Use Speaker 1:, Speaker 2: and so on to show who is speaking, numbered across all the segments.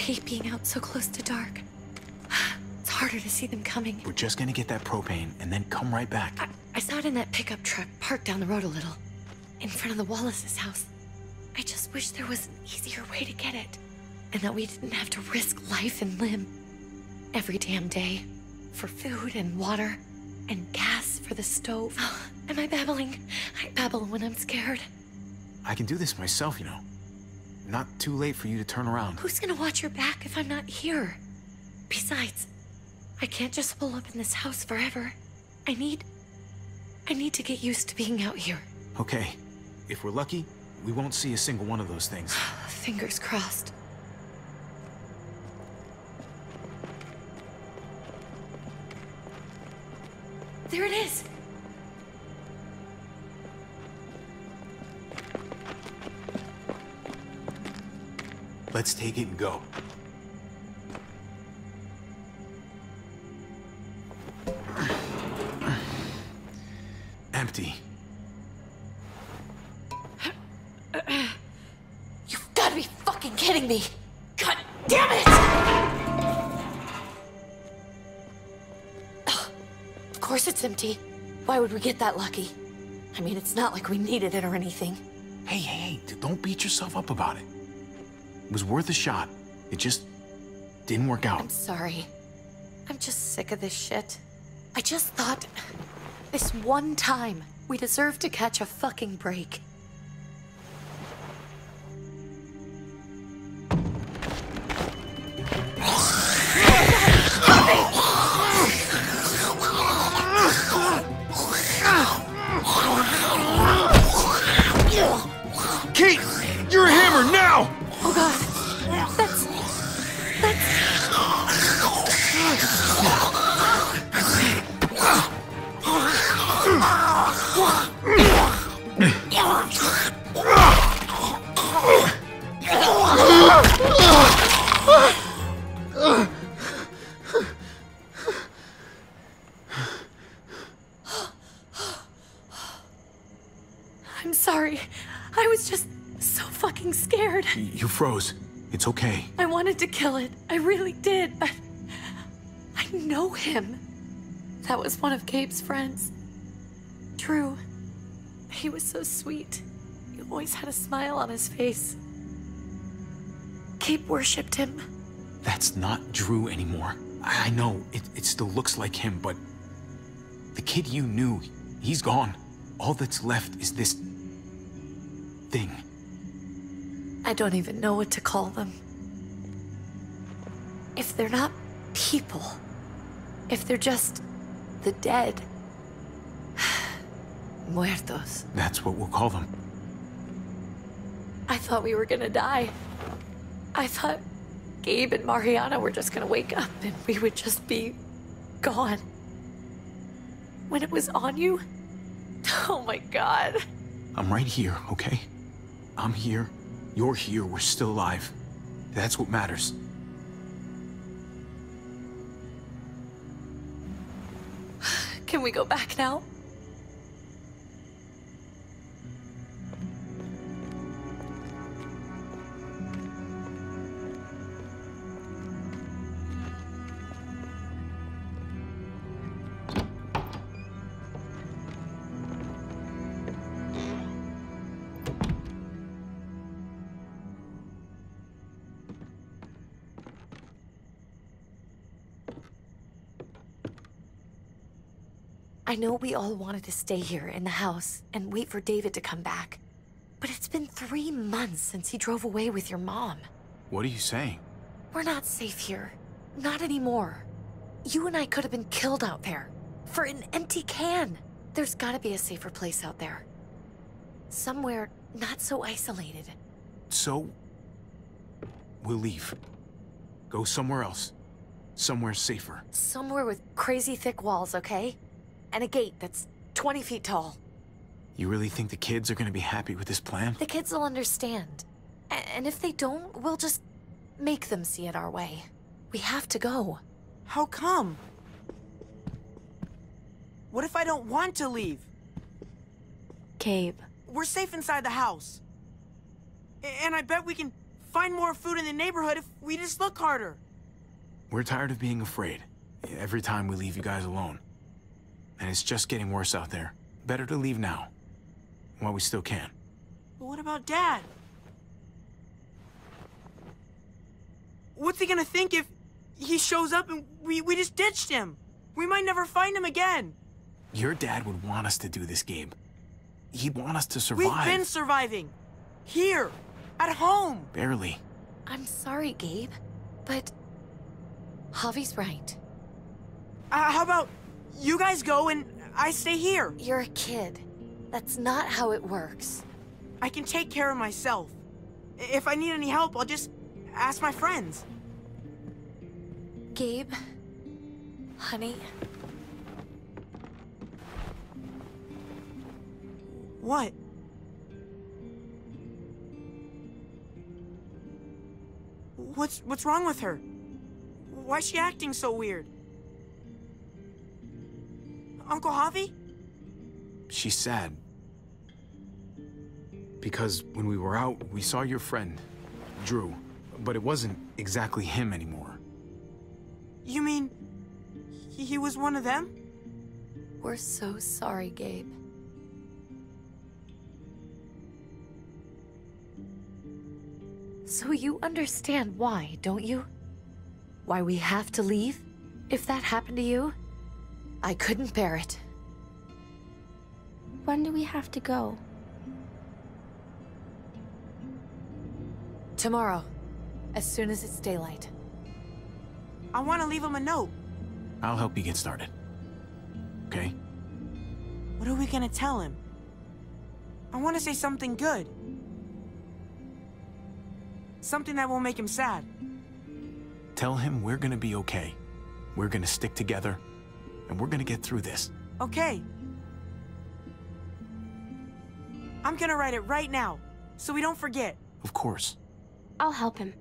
Speaker 1: hate being out so close to dark. It's harder to see them coming.
Speaker 2: We're just gonna get that propane and then come right back.
Speaker 1: I saw it in that pickup truck parked down the road a little, in front of the Wallace's house. I just wish there was an easier way to get it, and that we didn't have to risk life and limb every damn day for food and water and gas for the stove. Oh, am I babbling? I babble when I'm scared.
Speaker 2: I can do this myself, you know. Not too late for you to turn around.
Speaker 1: Who's gonna watch your back if I'm not here? Besides, I can't just pull up in this house forever. I need to get used to being out here.
Speaker 2: Okay. If we're lucky, we won't see a single one of those things.
Speaker 1: Fingers crossed. There it is!
Speaker 2: Let's take it and go. Empty.
Speaker 1: You've got to be fucking kidding me! God damn it! Of course it's empty. Why would we get that lucky? I mean, it's not like we needed it or anything.
Speaker 2: Hey, don't beat yourself up about it. It was worth a shot. It just didn't work out.
Speaker 1: I'm sorry. I'm just sick of this shit. I just thought, this one time, we deserve to catch a fucking break.
Speaker 2: Kate! You're a hammer now!
Speaker 1: Oh god, that's... I'm sorry. I was just so fucking scared.
Speaker 2: You froze. It's okay.
Speaker 1: I wanted to kill it. I really did, but I know him. That was one of Gabe's friends. Drew. He was so sweet. He always had a smile on his face. Gabe worshipped him.
Speaker 2: That's not Drew anymore. I know, it still looks like him, but the kid you knew, he's gone. All that's left is this thing.
Speaker 1: I don't even know what to call them. If they're not people, if they're just the dead, muertos.
Speaker 2: That's what we'll call them.
Speaker 1: I thought we were gonna die. I thought Gabe and Mariana were just gonna wake up and we would just be gone. When it was on you, oh my god.
Speaker 2: I'm right here, okay? I'm here. You're here. We're still alive. That's what matters.
Speaker 1: Can we go back now? I know we all wanted to stay here in the house and wait for David to come back. But it's been 3 months since he drove away with your mom.
Speaker 2: What are you saying?
Speaker 1: We're not safe here. Not anymore. You and I could have been killed out there. For an empty can. There's gotta be a safer place out there. Somewhere not so isolated.
Speaker 2: So, we'll leave. Go somewhere else. Somewhere safer.
Speaker 1: Somewhere with crazy thick walls, okay? And a gate that's 20 feet tall.
Speaker 2: You really think the kids are gonna be happy with this plan?
Speaker 1: The kids will understand. And if they don't, we'll just make them see it our way. We have to go.
Speaker 3: How come? What if I don't want to leave?
Speaker 1: Gabe.
Speaker 3: We're safe inside the house. And I bet we can find more food in the neighborhood if we just look harder.
Speaker 2: We're tired of being afraid every time we leave you guys alone. And it's just getting worse out there. Better to leave now, while we still can.
Speaker 3: But what about Dad? What's he gonna think if he shows up and we just ditched him? We might never find him again.
Speaker 2: Your dad would want us to do this, Gabe. He'd want us to survive.
Speaker 3: We've been surviving. Here. At home.
Speaker 2: Barely.
Speaker 1: I'm sorry, Gabe, but Javi's right.
Speaker 3: How about you guys go and I stay here?
Speaker 1: You're a kid. That's not how it works.
Speaker 3: I can take care of myself. If I need any help, I'll just ask my friends.
Speaker 1: Gabe, honey.
Speaker 3: What? What's wrong with her? Why's she acting so weird? Uncle Javi?
Speaker 2: She's sad. Because when we were out, we saw your friend, Drew. But it wasn't exactly him anymore.
Speaker 3: You mean he was one of them?
Speaker 1: We're so sorry, Gabe. So you understand why, don't you? Why we have to leave? If that happened to you, I couldn't bear it.
Speaker 4: When do we have to go?
Speaker 1: Tomorrow, as soon as it's daylight.
Speaker 3: I want to leave him a note.
Speaker 2: I'll help you get started. Okay?
Speaker 3: What are we gonna tell him? I want to say something good. Something that won't make him sad.
Speaker 2: Tell him we're gonna be okay. We're gonna stick together, and we're gonna get through this.
Speaker 3: Okay. I'm gonna write it right now, so we don't forget.
Speaker 2: Of course.
Speaker 4: I'll help him.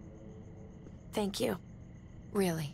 Speaker 1: Thank you. Really.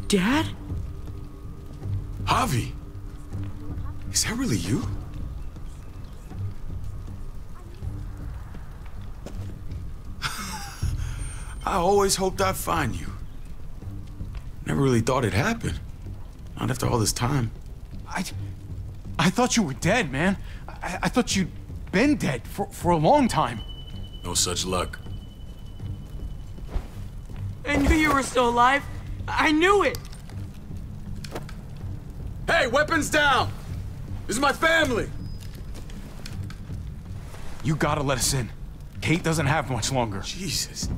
Speaker 3: Dad?
Speaker 5: Javi! Is that really you? I always hoped I'd find you. Never really thought it'd happen. Not after all this time.
Speaker 2: I thought you were dead, man. I thought you'd been dead for a long time.
Speaker 5: No such luck.
Speaker 3: I knew you were still alive. I knew it!
Speaker 5: Hey, weapons down! This is my family!
Speaker 2: You gotta let us in. Kate doesn't have much longer.
Speaker 5: Jesus.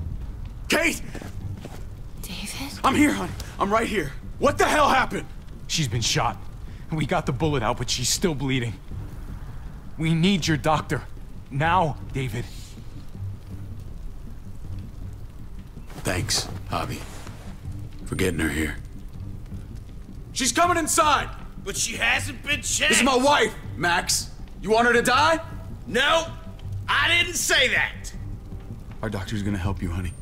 Speaker 5: Kate!
Speaker 1: David?
Speaker 5: I'm here, hon. I'm right here. What the hell happened?
Speaker 2: She's been shot. We got the bullet out, but she's still bleeding. We need your doctor. Now, David.
Speaker 5: Thanks, Javi, for getting her here. She's coming inside!
Speaker 6: But she hasn't been checked.
Speaker 5: This is my wife, Max. You want her to die?
Speaker 6: No, I didn't say that.
Speaker 5: Our doctor's gonna help you, honey.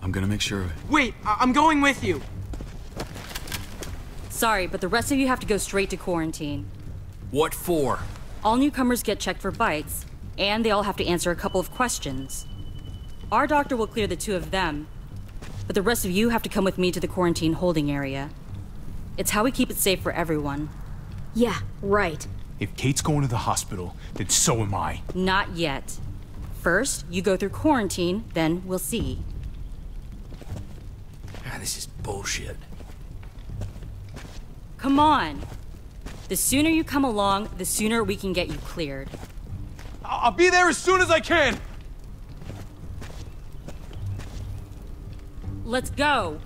Speaker 5: I'm gonna make sure of it.
Speaker 3: Wait, I'm going with you.
Speaker 7: Sorry, but the rest of you have to go straight to quarantine.
Speaker 6: What for?
Speaker 7: All newcomers get checked for bites, and they all have to answer a couple of questions. Our doctor will clear the two of them, but the rest of you have to come with me to the quarantine holding area. It's how we keep it safe for everyone.
Speaker 8: Yeah, right.
Speaker 2: If Kate's going to the hospital, then so am I.
Speaker 7: Not yet. First, you go through quarantine, then we'll see.
Speaker 6: This is bullshit.
Speaker 7: Come on. The sooner you come along, the sooner we can get you cleared.
Speaker 2: I'll be there as soon as I can!
Speaker 7: Let's go.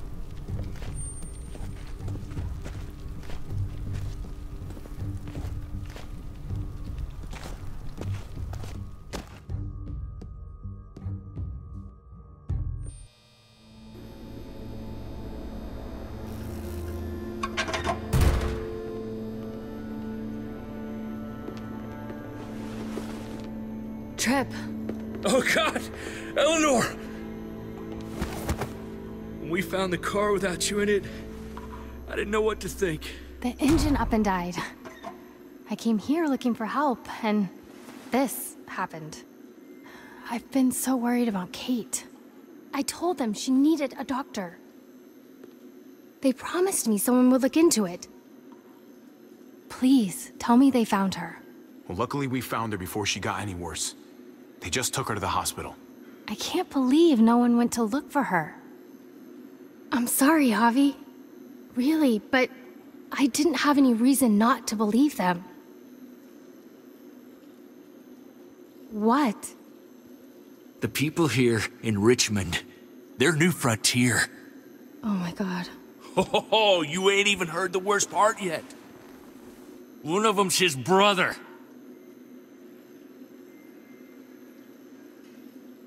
Speaker 1: Trip.
Speaker 6: Oh, God! Eleanor! When we found the car without you in it, I didn't know what to think.
Speaker 4: The engine up and died. I came here looking for help, and this happened. I've been so worried about Kate. I told them she needed a doctor. They promised me someone would look into it. Please, tell me they found her.
Speaker 2: Well, luckily we found her before she got any worse. They just took her to the hospital.
Speaker 4: I can't believe no one went to look for her. I'm sorry, Javi. Really, but I didn't have any reason not to believe them. What?
Speaker 6: The people here in Richmond, they're New Frontier.
Speaker 4: Oh my God.
Speaker 6: Oh, you ain't even heard the worst part yet. One of them's his brother.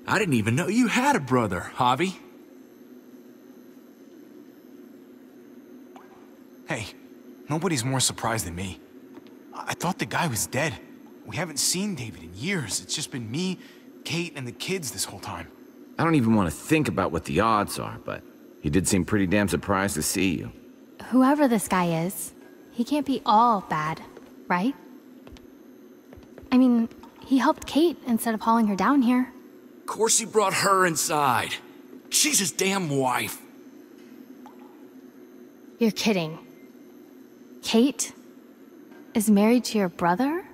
Speaker 6: I didn't even know you had a brother, Javi.
Speaker 2: Hey, nobody's more surprised than me. I thought the guy was dead. We haven't seen David in years. It's just been me, Kate, and the kids this whole time.
Speaker 9: I don't even want to think about what the odds are, but he did seem pretty damn surprised to see you.
Speaker 4: Whoever this guy is, he can't be all bad, right? I mean, he helped Kate instead of hauling her down here.
Speaker 6: Of course he brought her inside. She's his damn wife.
Speaker 4: You're kidding. Kate is married to your brother?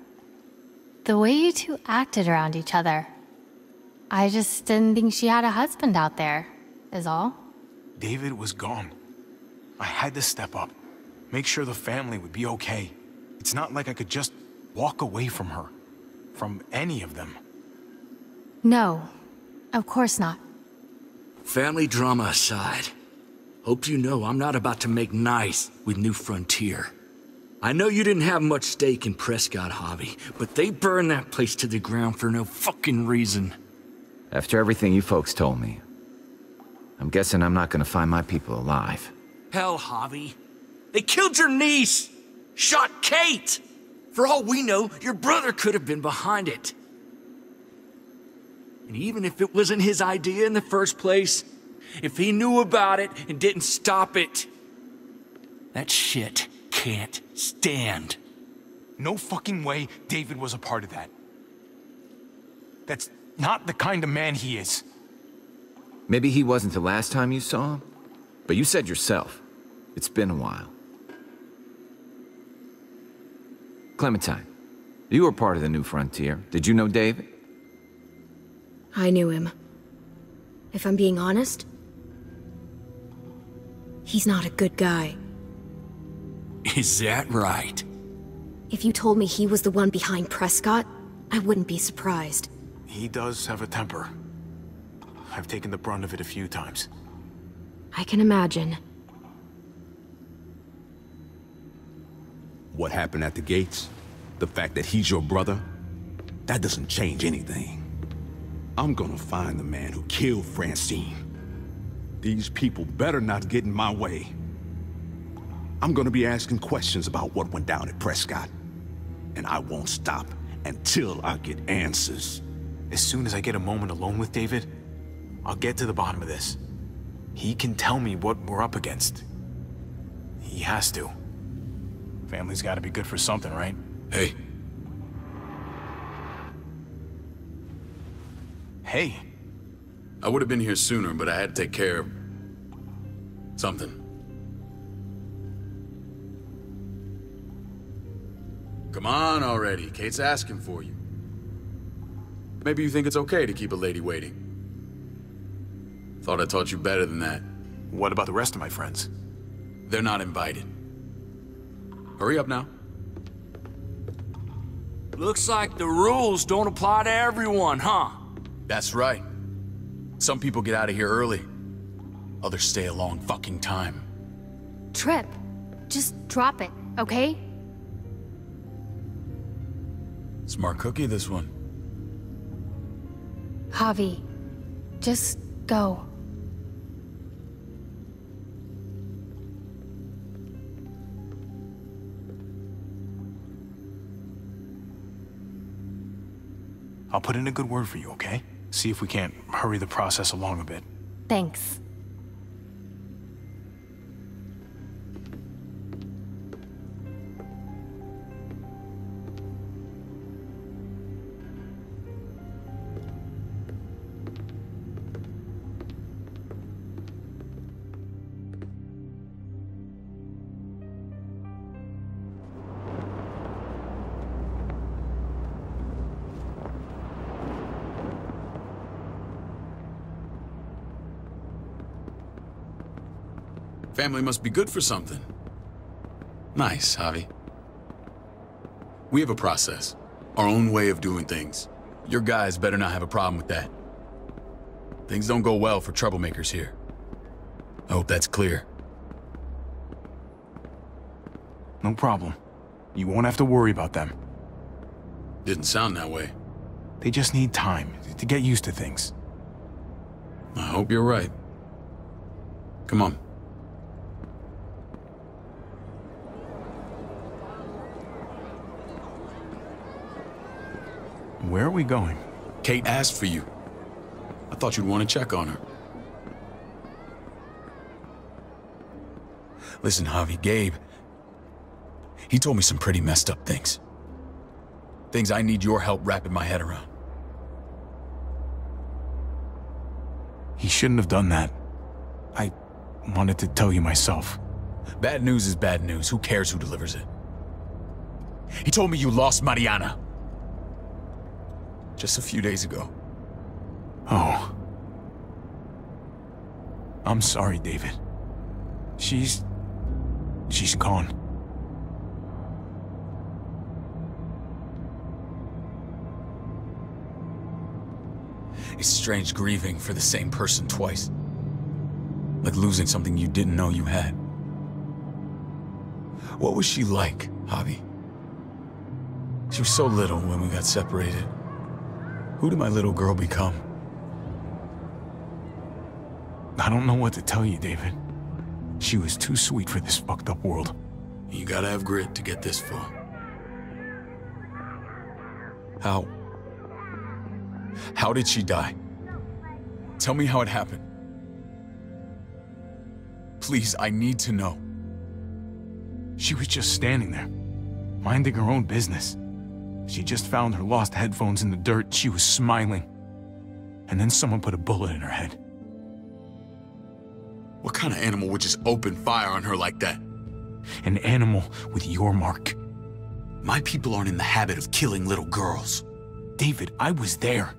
Speaker 4: The way you two acted around each other. I just didn't think she had a husband out there, is all.
Speaker 2: David was gone. I had to step up, make sure the family would be okay. It's not like I could just walk away from her, from any of them.
Speaker 4: No, of course not.
Speaker 6: Family drama aside, hope you know I'm not about to make nice with New Frontier. I know you didn't have much stake in Prescott, Javi, but they burned that place to the ground for no fucking reason.
Speaker 9: After everything you folks told me, I'm guessing I'm not gonna find my people alive.
Speaker 6: Hell, Javi. They killed your niece! Shot Kate! For all we know, your brother could have been behind it. And even if it wasn't his idea in the first place, if he knew about it and didn't stop it, that shit can't stand.
Speaker 2: No fucking way David was a part of that. That's not the kind of man he is.
Speaker 9: Maybe he wasn't the last time you saw him, but you said yourself, it's been a while. Clementine, you were part of the New Frontier. Did you know David?
Speaker 8: I knew him. If I'm being honest, he's not a good guy.
Speaker 6: Is that right?
Speaker 8: If you told me he was the one behind Prescott, I wouldn't be surprised.
Speaker 2: He does have a temper. I've taken the brunt of it a few times.
Speaker 8: I can imagine.
Speaker 10: What happened at the gates? The fact that he's your brother? That doesn't change anything. I'm gonna find the man who killed Francine. These people better not get in my way. I'm gonna be asking questions about what went down at Prescott. And I won't stop until I get answers.
Speaker 2: As soon as I get a moment alone with David, I'll get to the bottom of this. He can tell me what we're up against. He has to. Family's gotta be good for something, right?
Speaker 5: Hey.
Speaker 2: Hey.
Speaker 5: I would have been here sooner, but I had to take care of something. Come on already. Kate's asking for you. Maybe you think it's okay to keep a lady waiting. Thought I taught you better than that.
Speaker 2: What about the rest of my friends?
Speaker 5: They're not invited. Hurry up now.
Speaker 6: Looks like the rules don't apply to everyone, huh?
Speaker 5: That's right. Some people get out of here early. Others stay a long fucking time.
Speaker 4: Trip, just drop it, okay?
Speaker 5: Smart cookie, this one.
Speaker 4: Javi, just go.
Speaker 2: I'll put in a good word for you, okay? See if we can't hurry the process along a bit.
Speaker 4: Thanks.
Speaker 5: Family must be good for something. Nice, Javi. We have a process. Our own way of doing things. Your guys better not have a problem with that. Things don't go well for troublemakers here. I hope that's clear.
Speaker 2: No problem. You won't have to worry about them.
Speaker 5: Didn't sound that way.
Speaker 2: They just need time to get used to things.
Speaker 5: I hope you're right. Come on.
Speaker 2: Where are we going?
Speaker 5: Kate asked for you. I thought you'd want to check on her. Listen, Javi, Gabe, he told me some pretty messed up things. Things I need your help wrapping my head around.
Speaker 2: He shouldn't have done that. I wanted to tell you myself.
Speaker 5: Bad news is bad news. Who cares who delivers it? He told me you lost Mariana. Just a few days ago.
Speaker 2: Oh. I'm sorry, David. She's gone.
Speaker 5: It's strange grieving for the same person twice. Like losing something you didn't know you had. What was she like, Javi? She was so little when we got separated. Who did my little girl become?
Speaker 2: I don't know what to tell you, David. She was too sweet for this fucked up world.
Speaker 5: You gotta have grit to get this far. How did she die? Tell me how it happened. Please, I need to know.
Speaker 2: She was just standing there, minding her own business. She just found her lost headphones in the dirt. She was smiling. And then someone put a bullet in her head.
Speaker 5: What kind of animal would just open fire on her like that?
Speaker 2: An animal with your mark.
Speaker 5: My people aren't in the habit of killing little girls.
Speaker 2: David, I was there.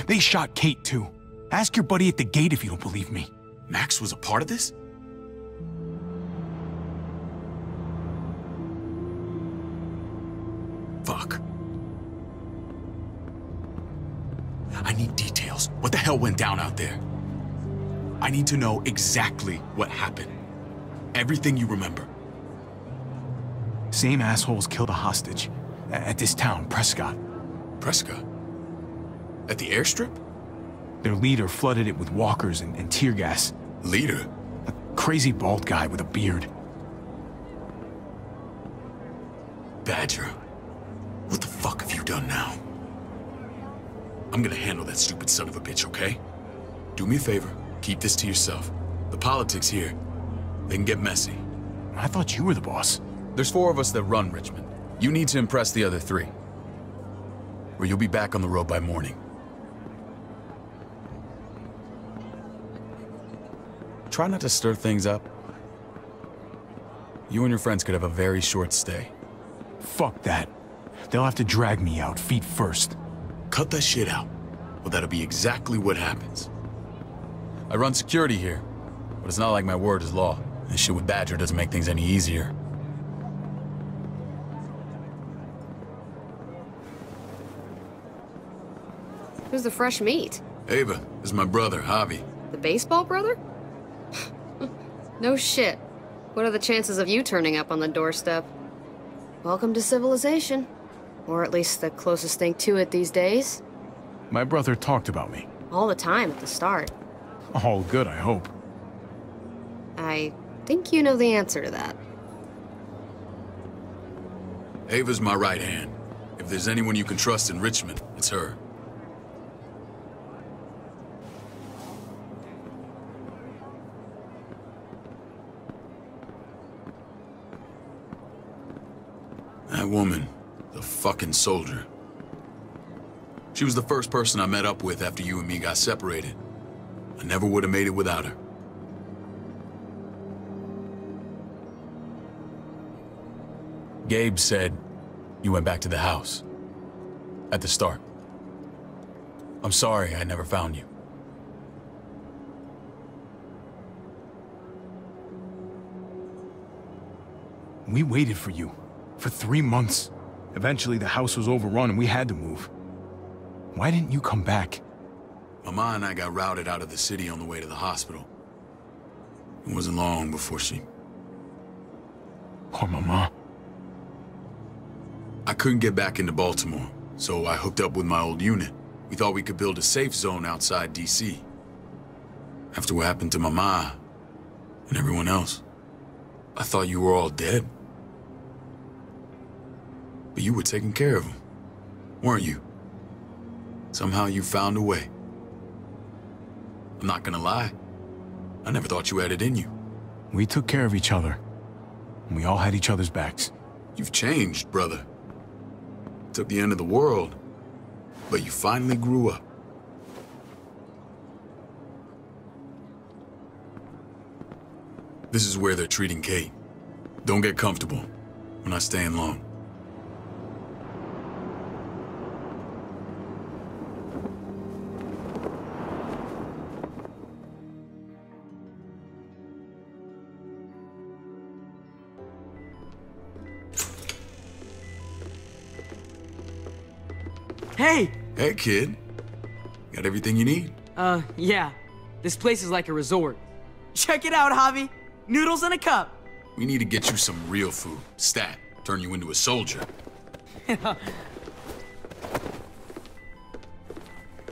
Speaker 2: They shot Kate too. Ask your buddy at the gate if you don't believe me.
Speaker 5: Max was a part of this? Fuck. I need details. What the hell went down out there? I need to know exactly what happened. Everything you remember.
Speaker 2: Same assholes killed a hostage. At this town, Prescott.
Speaker 5: Prescott? At the airstrip?
Speaker 2: Their leader flooded it with walkers and tear gas.
Speaker 5: Leader?
Speaker 2: A crazy bald guy with a beard.
Speaker 5: Badger, what the fuck have you done now? I'm gonna handle that stupid son of a bitch, okay? Do me a favor, keep this to yourself. The politics here, they can get messy.
Speaker 2: I thought you were the boss.
Speaker 5: There's 4 of us that run Richmond. You need to impress the other 3. Or you'll be back on the road by morning. Try not to stir things up. You and your friends could have a very short stay.
Speaker 2: Fuck that. They'll have to drag me out, feet first.
Speaker 5: Cut that shit out. Well, that'll be exactly what happens. I run security here, but it's not like my word is law. This shit with Badger doesn't make things any easier.
Speaker 11: Who's the fresh meat?
Speaker 5: Ava, this is my brother, Javi.
Speaker 11: The baseball brother? No shit. What are the chances of you turning up on the doorstep? Welcome to civilization. Or at least the closest thing to it these days.
Speaker 2: My brother talked about me.
Speaker 11: All the time at the start.
Speaker 2: All good, I hope.
Speaker 11: I think you know the answer to that.
Speaker 5: Ava's my right hand. If there's anyone you can trust in Richmond, it's her. That woman, the fucking soldier. She was the first person I met up with after you and me got separated. I never would have made it without her. Gabe said you went back to the house. At the start. I'm sorry I never found you.
Speaker 2: We waited for you. For 3 months. Eventually the house was overrun and we had to move. Why didn't you come back?
Speaker 5: Mama and I got routed out of the city on the way to the hospital. It wasn't long before she...
Speaker 2: Poor Mama.
Speaker 5: I couldn't get back into Baltimore, so I hooked up with my old unit. We thought we could build a safe zone outside D.C. After what happened to Mama and everyone else, I thought you were all dead. But you were taking care of them, weren't you? Somehow you found a way. I'm not gonna lie. I never thought you had it in you.
Speaker 2: We took care of each other. And we all had each other's backs.
Speaker 5: You've changed, brother. It took the end of the world, but you finally grew up. This is where they're treating Kate. Don't get comfortable. We're not staying long.
Speaker 3: Hey!
Speaker 5: Hey, kid. Got everything you need?
Speaker 3: Yeah. This place is like a resort. Check it out, Javi. Noodles in a cup.
Speaker 5: We need to get you some real food. Stat. Turn you into a soldier.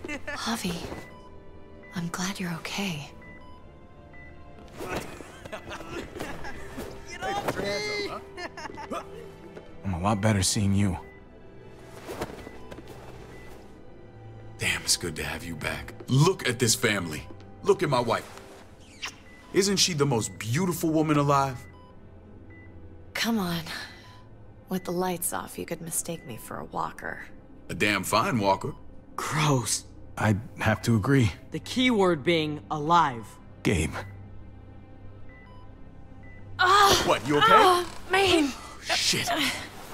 Speaker 1: Javi, I'm glad you're okay.
Speaker 2: I'm a lot better seeing you.
Speaker 5: Damn, it's good to have you back. Look at this family. Look at my wife. Isn't she the most beautiful woman alive?
Speaker 1: Come on. With the lights off, you could mistake me for a walker.
Speaker 5: A damn fine walker.
Speaker 3: Gross.
Speaker 2: I'd have to agree.
Speaker 3: The key word being alive.
Speaker 2: Gabe.
Speaker 5: What, you okay?
Speaker 1: Man!
Speaker 5: Shit.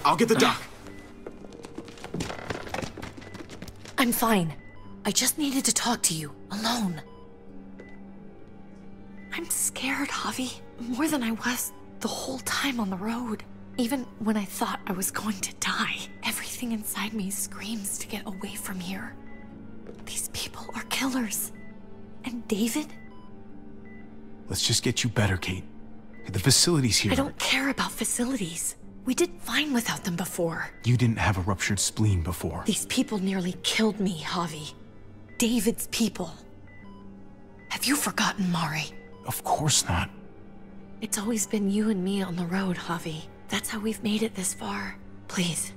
Speaker 5: I'll get the doc.
Speaker 1: I'm fine. I just needed to talk to you, alone. I'm scared, Javi. More than I was the whole time on the road. Even when I thought I was going to die, everything inside me screams to get away from here. These people are killers. And David?
Speaker 2: Let's just get you better, Kate. The facility's here.
Speaker 1: I don't care about facilities. We did fine without them before.
Speaker 2: You didn't have a ruptured spleen before.
Speaker 1: These people nearly killed me, Javi. David's people. Have you forgotten, Mari?
Speaker 2: Of course not.
Speaker 1: It's always been you and me on the road, Javi. That's how we've made it this far. Please,